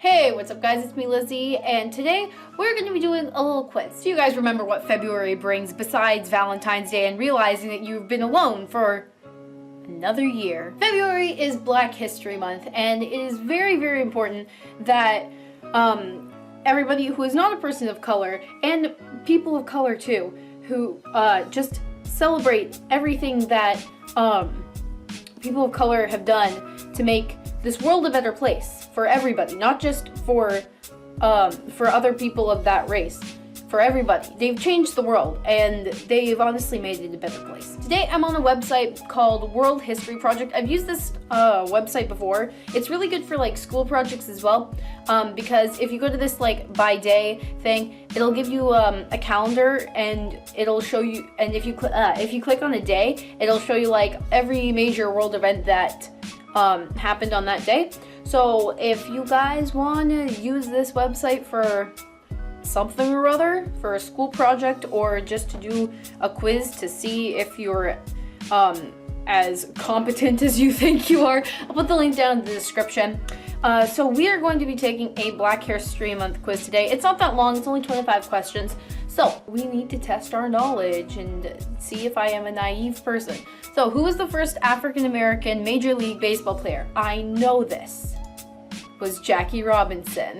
Hey, what's up guys, it's me Lizzie, and today we're going to be doing a little quiz. Do you guys remember what February brings besides Valentine's Day and realizing that you've been alone for another year? February is Black History Month, and it is very, very important that everybody who is not a person of color, and people of color too, who just celebrate everything that people of color have done to make this world a better place for everybody, not just for other people of that race, for everybody. They've changed the world, and they've honestly made it a better place. Today I'm on a website called World History Project. I've used this website before. It's really good for like school projects as well, because if you go to this like by day thing, it'll give you a calendar, and it'll show you, and if you click on a day, it'll show you like every major world event that happened on that day. So if you guys want to use this website for something or other, for a school project, or just to do a quiz to see if you're as competent as you think you are, I'll put the link down in the description. So we are going to be taking a Black History Month quiz today. It's not that long, it's only 25 questions. So we need to test our knowledge and see if I am a naive person. So who was the first African-American Major League Baseball player? I know this. It was Jackie Robinson.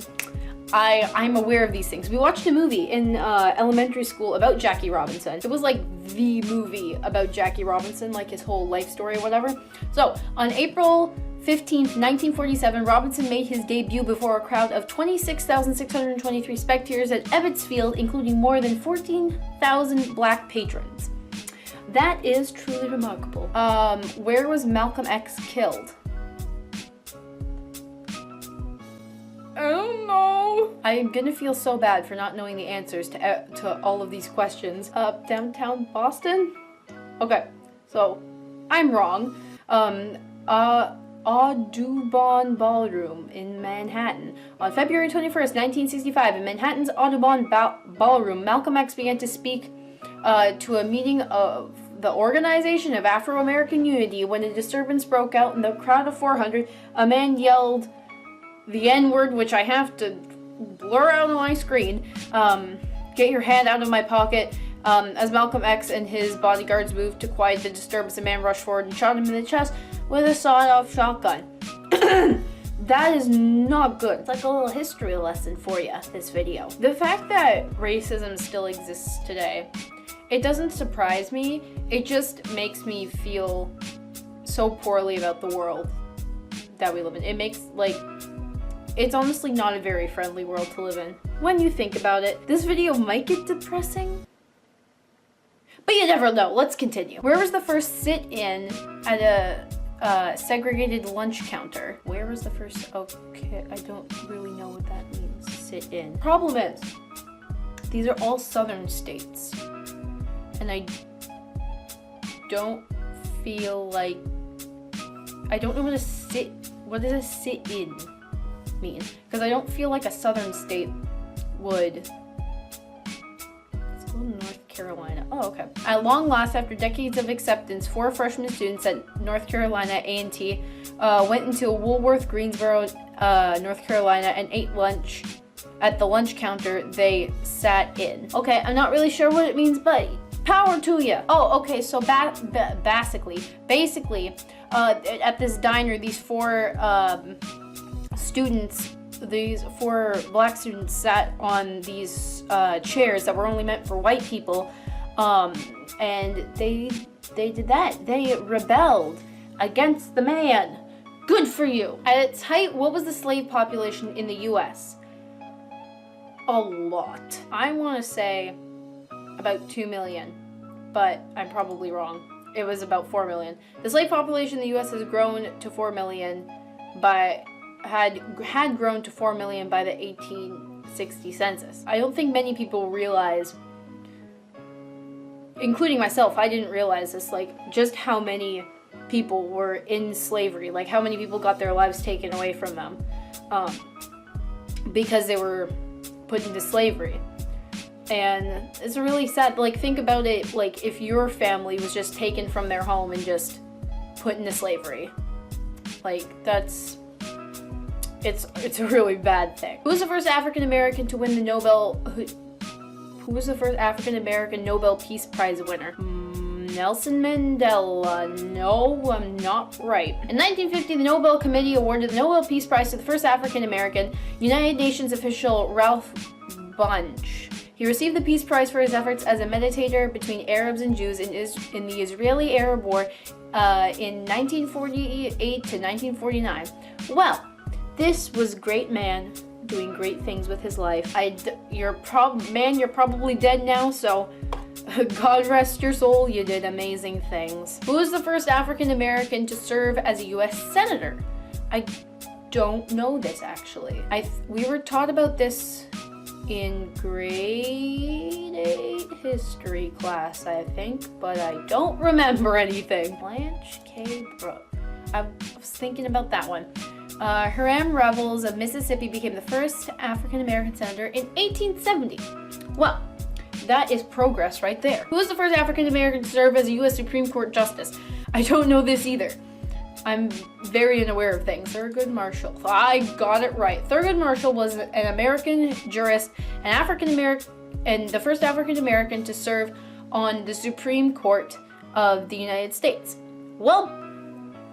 I'm aware of these things. We watched a movie in elementary school about Jackie Robinson. It was like the movie about Jackie Robinson, like his whole life story or whatever. So on April 15th, 1947, Robinson made his debut before a crowd of 26,623 spectators at Ebbets Field, including more than 14,000 black patrons. That is truly remarkable. Where was Malcolm X killed? I don't know. I'm gonna feel so bad for not knowing the answers to all of these questions. Downtown Boston? Okay, so I'm wrong. Audubon Ballroom in Manhattan. On February 21st, 1965, in Manhattan's Audubon Ballroom, Malcolm X began to speak to a meeting of the Organization of Afro-American Unity when a disturbance broke out in the crowd of 400. A man yelled the N-word, which I have to blur out on my screen. Get your hand out of my pocket. As Malcolm X and his bodyguards moved to quiet the disturbance, a man rushed forward and shot him in the chest with a sawed-off shotgun. That is not good. It's like a little history lesson for you, this video. The fact that racism still exists today, it doesn't surprise me. It just makes me feel so poorly about the world that we live in. It makes, like, it's honestly not a very friendly world to live in. When you think about it, this video might get depressing, but you never know. Let's continue. Where was the first sit-in at a segregated lunch counter? Where was the first, okay, I don't really know what that means, sit-in. Problem is, these are all southern states, and I don't feel like, I don't know what does a sit-in mean? Because I don't feel like a southern state would. Let's go to North Carolina. Oh, okay. At long last, after decades of acceptance, 4 freshman students at North Carolina A&T went into Woolworth, Greensboro, North Carolina, and ate lunch at the lunch counter they sat in. Okay, I'm not really sure what it means, but power to you. Oh, okay, so basically, at this diner, these 4 students, these 4 black students sat on these chairs that were only meant for white people, and they did that. They rebelled against the man. Good for you. At its height, what was the slave population in the US? A lot. I want to say about 2 million, but I'm probably wrong. It was about 4 million. The slave population in the US has grown to 4 million, but had grown to 4 million by the 1860 census. I don't think many people realize, including myself, I didn't realize this, like just how many people were in slavery, like how many people got their lives taken away from them because they were put into slavery. And it's really sad, like think about it, like if your family was just taken from their home and just put into slavery, like that's it's a really bad thing. Who was the first African American to win the Nobel? Who was the first African American Nobel Peace Prize winner? Nelson Mandela. No, I'm not right. In 1950, the Nobel Committee awarded the Nobel Peace Prize to the first African American, United Nations official Ralph Bunche. He received the Peace Prize for his efforts as a mediator between Arabs and Jews in the Israeli-Arab War in 1948 to 1949. Well, this was a great man doing great things with his life. You're probably dead now, so God rest your soul, you did amazing things. Who was the first African American to serve as a U.S. Senator? I don't know this, actually. We were taught about this in grade 8 history class, I think, but I don't remember anything. Blanche K. Brooke. I was thinking about that one. Hiram Revels of Mississippi became the first African American senator in 1870. Well, that is progress right there. Who was the first African American to serve as a U.S. Supreme Court Justice? I don't know this either. I'm very unaware of things. Thurgood Marshall. I got it right. Thurgood Marshall was an American jurist, and the first African American to serve on the Supreme Court of the United States. Well,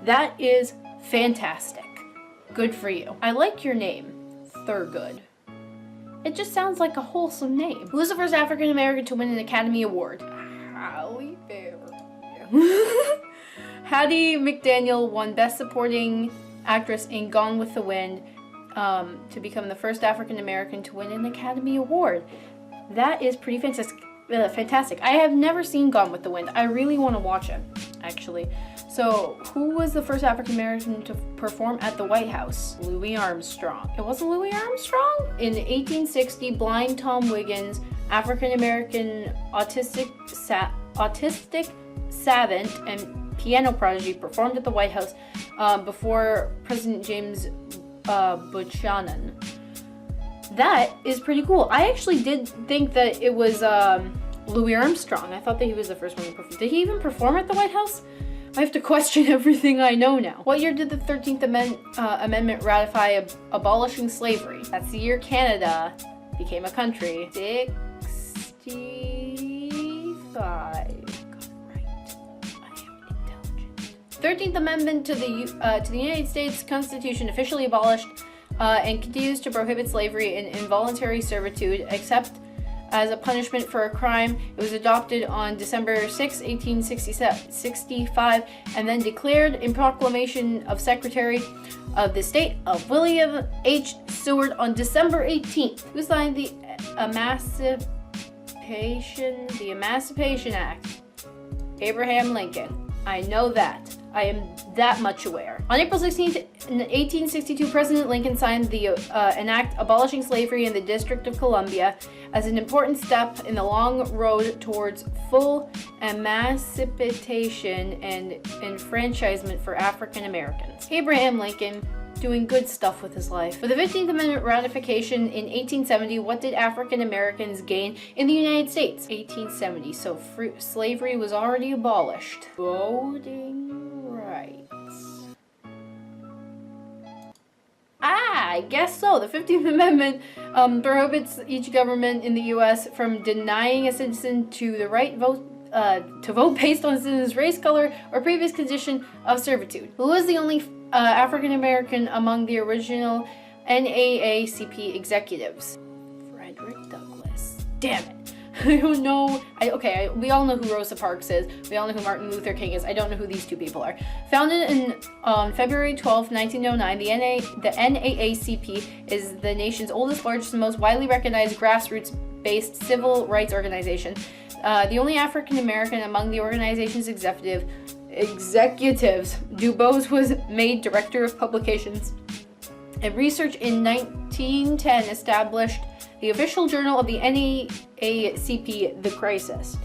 that is fantastic. Good for you. I like your name, Thurgood. It just sounds like a wholesome name. Who was the first African American to win an Academy Award? Halle Berry. Hattie McDaniel won Best Supporting Actress in Gone with the Wind to become the first African American to win an Academy Award. That is pretty fantastic. I have never seen Gone with the Wind. I really want to watch it, actually. So, who was the first African American to perform at the White House? Louis Armstrong. It wasn't Louis Armstrong? In 1860, blind Tom Wiggins, African American autistic savant and piano prodigy, performed at the White House before President James Buchanan. That is pretty cool. I actually did think that it was Louis Armstrong. I thought that he was the first one to perform. Did he even perform at the White House? I have to question everything I know now. What year did the 13th Amendment ratify abolishing slavery? That's the year Canada became a country. 65. 13th Amendment to the United States Constitution officially abolished and continues to prohibit slavery and involuntary servitude, except as a punishment for a crime. It was adopted on December 6, 1865, and then declared in proclamation of Secretary of the State of William H. Seward on December 18th. Who signed the Emancipation Act? Abraham Lincoln. I know that. I am that much aware. On April 16th, 1862, President Lincoln signed an act abolishing slavery in the District of Columbia as an important step in the long road towards full emancipation and enfranchisement for African Americans. Abraham Lincoln doing good stuff with his life. For the 15th Amendment ratification in 1870, what did African Americans gain in the United States? 1870, so slavery was already abolished. Voting rights. I guess so. The 15th Amendment prohibits each government in the U.S. from denying a citizen to the right to vote based on a citizen's race, color, or previous condition of servitude. Who was the only African American among the original NAACP executives? Frederick Douglass. Damn it. I don't know. We all know who Rosa Parks is. We all know who Martin Luther King is. I don't know who these two people are. Founded on February 12, 1909, the NAACP is the nation's oldest, largest, and most widely recognized grassroots-based civil rights organization. The only African American among the organization's executives, DuBose was made director of publications and research in 1910, established the official journal of the NAACP, The Crisis.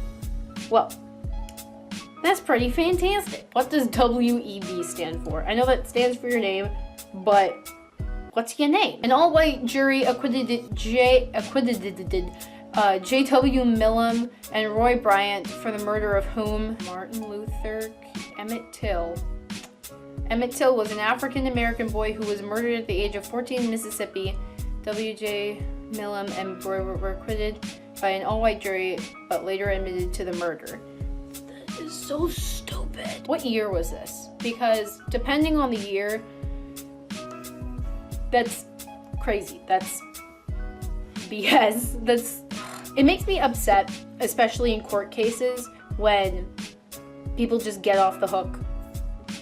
Well, that's pretty fantastic. What does WEB stand for? I know that stands for your name, but what's your name? An all-white jury acquitted J.W. Millam and Roy Bryant for the murder of whom? Martin Luther, Emmett Till. Emmett Till was an African-American boy who was murdered at the age of 14 in Mississippi. W.J. Milam and Boy were acquitted by an all-white jury, but later admitted to the murder. That is so stupid. What year was this? Because depending on the year, that's crazy. That's BS. It makes me upset, especially in court cases, when people just get off the hook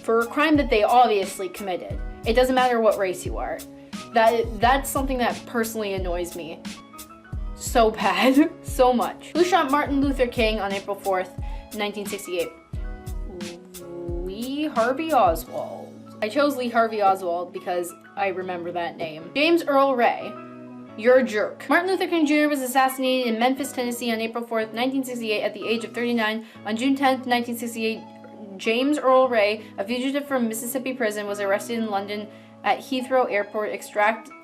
for a crime that they obviously committed. It doesn't matter what race you are. That's something that personally annoys me so bad, so much. Who shot Martin Luther King on April 4th, 1968? Lee Harvey Oswald. I chose Lee Harvey Oswald because I remember that name. James Earl Ray. You're a jerk. Martin Luther King Jr. was assassinated in Memphis, Tennessee on April 4th, 1968 at the age of 39. On June 10th, 1968, James Earl Ray, a fugitive from Mississippi prison, was arrested in London at Heathrow Airport,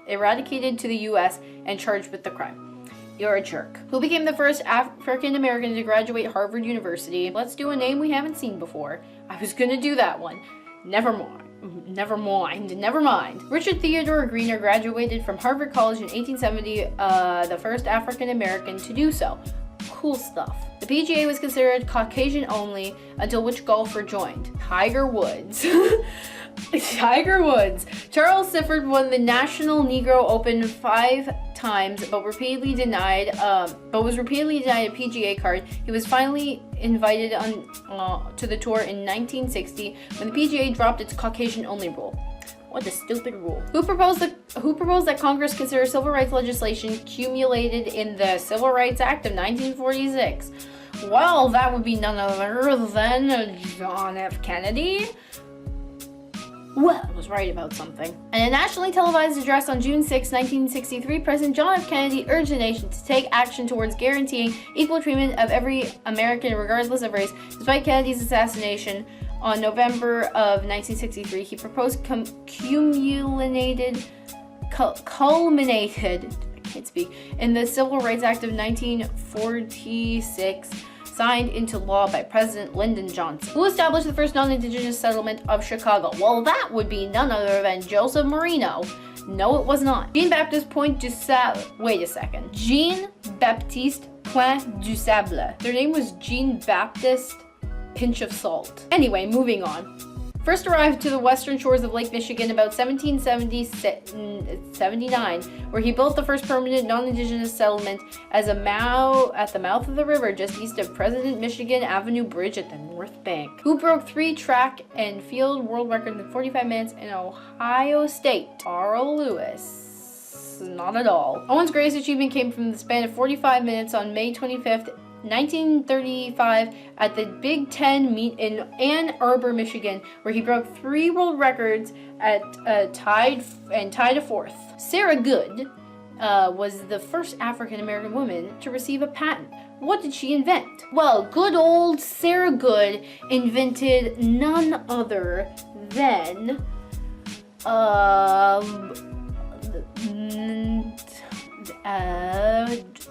eradicated to the U.S., and charged with the crime. You're a jerk. Who became the first African American to graduate Harvard University? Let's do a name we haven't seen before. I was gonna do that one. Never mind. Richard Theodore Greener graduated from Harvard College in 1870, the first African American to do so. Cool stuff. The PGA was considered Caucasian only until which golfer joined? Tiger Woods. Tiger Woods. Charles Sifford won the National Negro Open 5 times, but was repeatedly denied a PGA card. He was finally invited to the tour in 1960 when the PGA dropped its Caucasian-only rule. What a stupid rule. Who proposed that Congress consider civil rights legislation accumulated in the Civil Rights Act of 1946? Well, that would be none other than John F. Kennedy. Well, I was right about something. In a nationally televised address on June 6, 1963, President John F. Kennedy urged the nation to take action towards guaranteeing equal treatment of every American regardless of race. Despite Kennedy's assassination on November of 1963, he proposed culminated in the Civil Rights Act of 1946, signed into law by President Lyndon Johnson. Who established the first non-Indigenous settlement of Chicago? Well, that would be none other than Joseph Marino. No, it was not. Jean-Baptiste Point du Sable. Wait a second. Jean-Baptiste Point du Sable. Their name was Jean-Baptiste Pinch of Salt. Anyway, moving on. First arrived to the western shores of Lake Michigan about 1779, where he built the first permanent non-Indigenous settlement at the mouth of the river just east of President Michigan Avenue Bridge at the North Bank. Who broke 3 track and field world records in 45 minutes in Ohio State? Carl Lewis. Not at all. Owen's greatest achievement came from the span of 45 minutes on May 25th, 1935 at the Big Ten meet in Ann Arbor, Michigan, where he broke 3 world records at tied a 4th. Sarah Goode was the first African American woman to receive a patent. What did she invent? Well, good old Sarah Goode invented none other than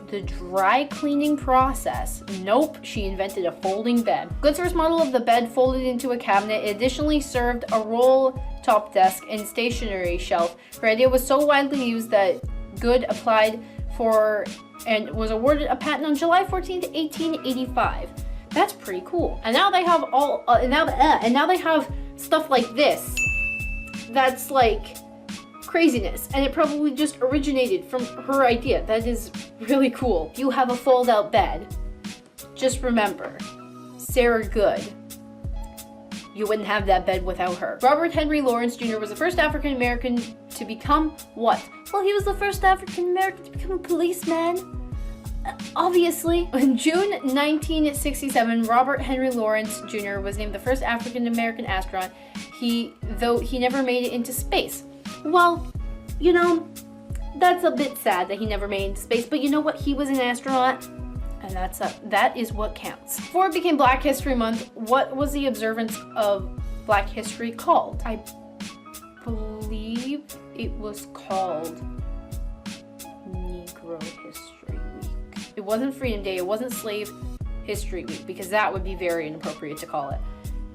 the dry cleaning process. Nope, she invented a folding bed. Goode's first model of the bed folded into a cabinet. It additionally served a roll-top desk and stationery shelf. Her idea was so widely used that Goode applied for and was awarded a patent on July 14th, 1885. That's pretty cool. And now they have now they have stuff like this. That's like craziness, and it probably just originated from her idea. That is really cool. If you have a fold-out bed, just remember, Sarah Goode. You wouldn't have that bed without her. Robert Henry Lawrence Jr. was the first African American to become what? Well, he was the first African American to become a policeman. Obviously. In June 1967, Robert Henry Lawrence Jr. was named the first African American astronaut, though he never made it into space. Well, you know, that's a bit sad that he never made it into space, but you know what? He was an astronaut, and that is what counts. Before it became Black History Month, what was the observance of Black History called? I believe it was called Negro History Week. It wasn't Freedom Day, it wasn't Slave History Week, because that would be very inappropriate to call it.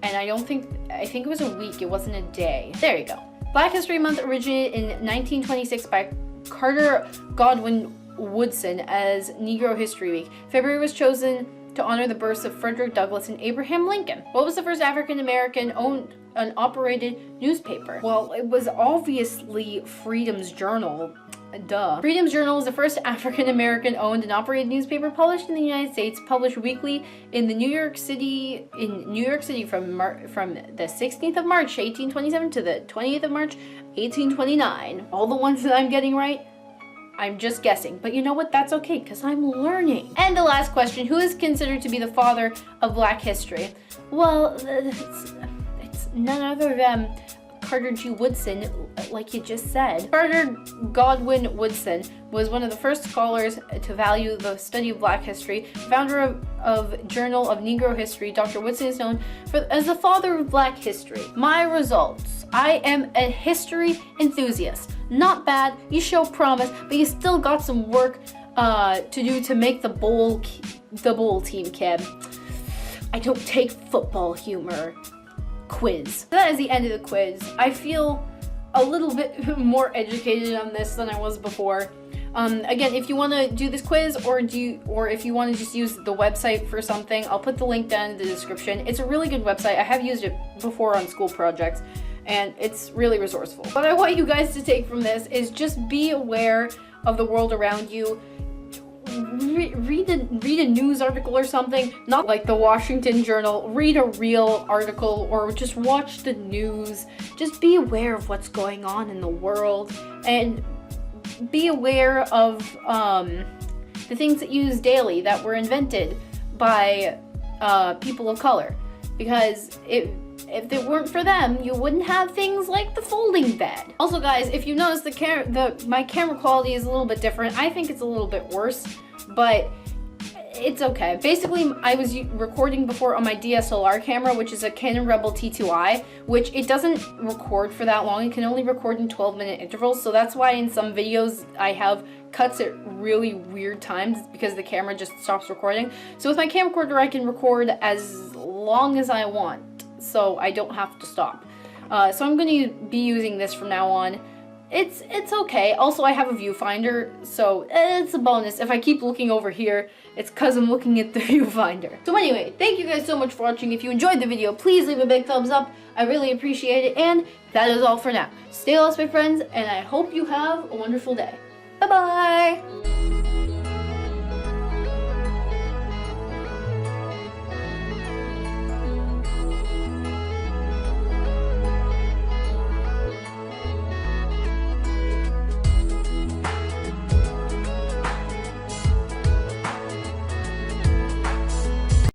And and I think it was a week, it wasn't a day. There you go. Black History Month originated in 1926 by Carter Godwin Woodson as Negro History Week. February was chosen to honor the births of Frederick Douglass and Abraham Lincoln. What was the first African American owned and operated newspaper? Well, it was obviously Freedom's Journal. Duh. Freedom's Journal was the first African American owned and operated newspaper published in the United States, published weekly in New York City from the 16th of March 1827 to the 20th of March 1829. All the ones that I'm getting right, I'm just guessing, but you know what? That's okay, because I'm learning. And the last question, who is considered to be the father of Black history? Well, it's none other than Carter G. Woodson, like you just said. Carter Godwin Woodson was one of the first scholars to value the study of Black history. Founder of Journal of Negro History, Dr. Woodson is known as the father of Black history. My results. I am a history enthusiast. Not bad, you show promise, but you still got some work to do to make the bowl team, kid. I don't take football humor. Quiz. So that is the end of the quiz. I feel a little bit more educated on this than I was before. Again, if you want to do this quiz or if you want to just use the website for something, I'll put the link down in the description. It's a really good website. I have used it before on school projects, and it's really resourceful. What I want you guys to take from this is just be aware of the world around you. Read a news article or something, not like the Washington Journal. Read a real article or just watch the news. Just be aware of what's going on in the world and be aware of the things that you use daily that were invented by people of color, because if it weren't for them, you wouldn't have things like the folding bed. Also, guys, if you notice my camera quality is a little bit different. I think it's a little bit worse, but it's okay. Basically, I was recording before on my DSLR camera, which is a Canon Rebel T2i, which it doesn't record for that long. It can only record in 12-minute intervals, so that's why in some videos I have cuts at really weird times because the camera just stops recording. So with my camcorder, I can record as long as I want, so I don't have to stop. So I'm going to be using this from now on. It's okay. Also, I have a viewfinder, so it's a bonus. If I keep looking over here, it's because I'm looking at the viewfinder. So anyway, thank you guys so much for watching. If you enjoyed the video, please leave a big thumbs up. I really appreciate it. And that is all for now. Stay lost, my friends, and I hope you have a wonderful day. Bye-bye!